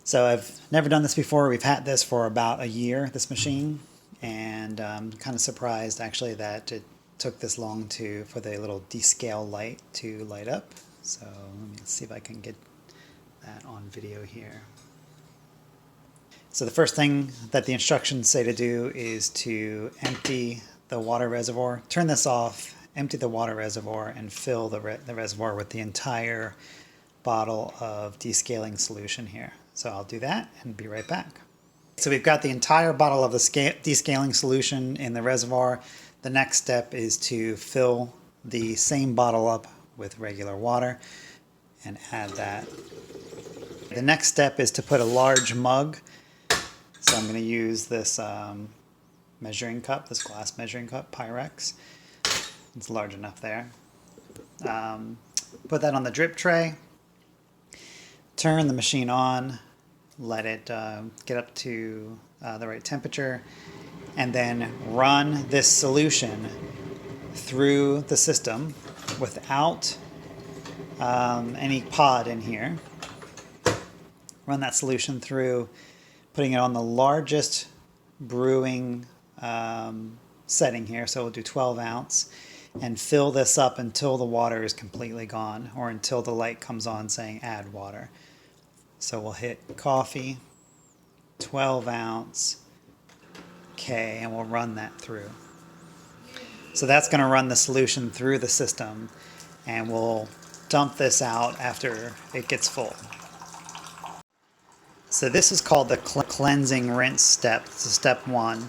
So I've never done this before. We've had this for about a year, this machine, and I'm kind of surprised actually that it took this long for the little descale light to light up. So let me see if I can get that on video here. So the first thing that the instructions say to do is to empty the water reservoir, turn this off, empty the water reservoir, and fill the reservoir with the entire bottle of descaling solution here. So I'll do that and be right back. So we've got the entire bottle of the descaling solution in the reservoir. The next step is to fill the same bottle up with regular water and add that. The next step is to put a large mug. So I'm going to use this measuring cup, this glass measuring cup, Pyrex. It's large enough there. Put that on the drip tray. Turn the machine on. Let it get up to the right temperature, and then run this solution through the system without any pod in here. Run that solution through, putting it on the largest brewing setting here, so we'll do 12 ounce, and fill this up until the water is completely gone, or until the light comes on saying add water. So we'll hit coffee, 12 ounce, okay, and we'll run that through. So that's going to run the solution through the system, and we'll dump this out after it gets full. So this is called the cleansing rinse step. This is step one.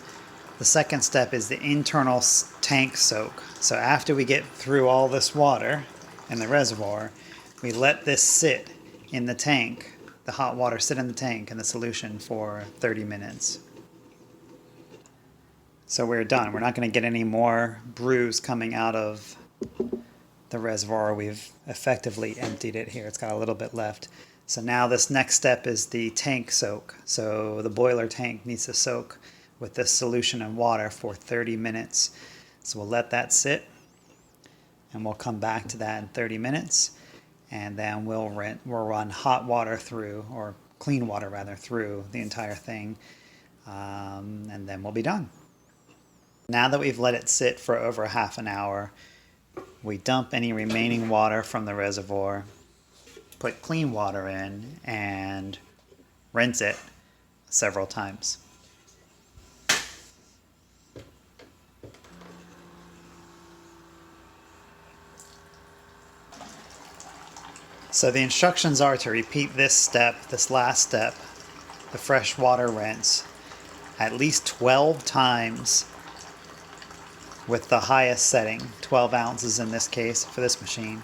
The second step is the internal tank soak. So after we get through all this water in the reservoir, we let this sit in the tank. The hot water sit in the tank in the solution for 30 minutes. So we're done. We're not going to get any more brews coming out of the reservoir. We've effectively emptied it here. It's got a little bit left. So now this next step is the tank soak. So the boiler tank needs to soak with this solution and water for 30 minutes. So we'll let that sit, and we'll come back to that in 30 minutes. And then we'll run hot water through, or clean water rather, through the entire thing, and then we'll be done. Now that we've let it sit for over half an hour, we dump any remaining water from the reservoir, put clean water in, and rinse it several times. So the instructions are to repeat this step, this last step, the fresh water rinse, at least 12 times with the highest setting, 12 ounces in this case for this machine,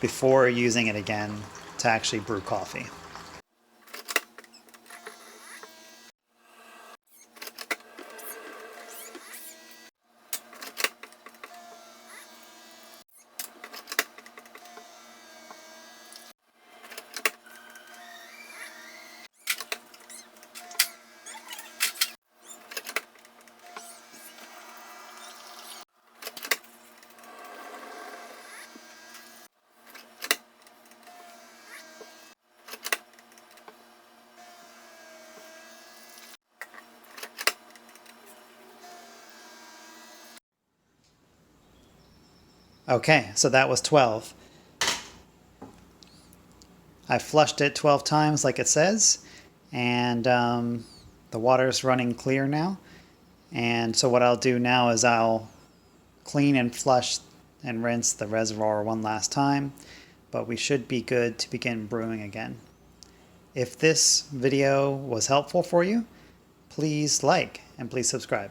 before using it again to actually brew coffee. Okay, so that was 12. I flushed it 12 times like it says, and the water's running clear now. And so what I'll do now is I'll clean and flush and rinse the reservoir one last time, but we should be good to begin brewing again. If this video was helpful for you, please like and please subscribe.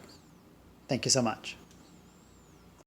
Thank you so much.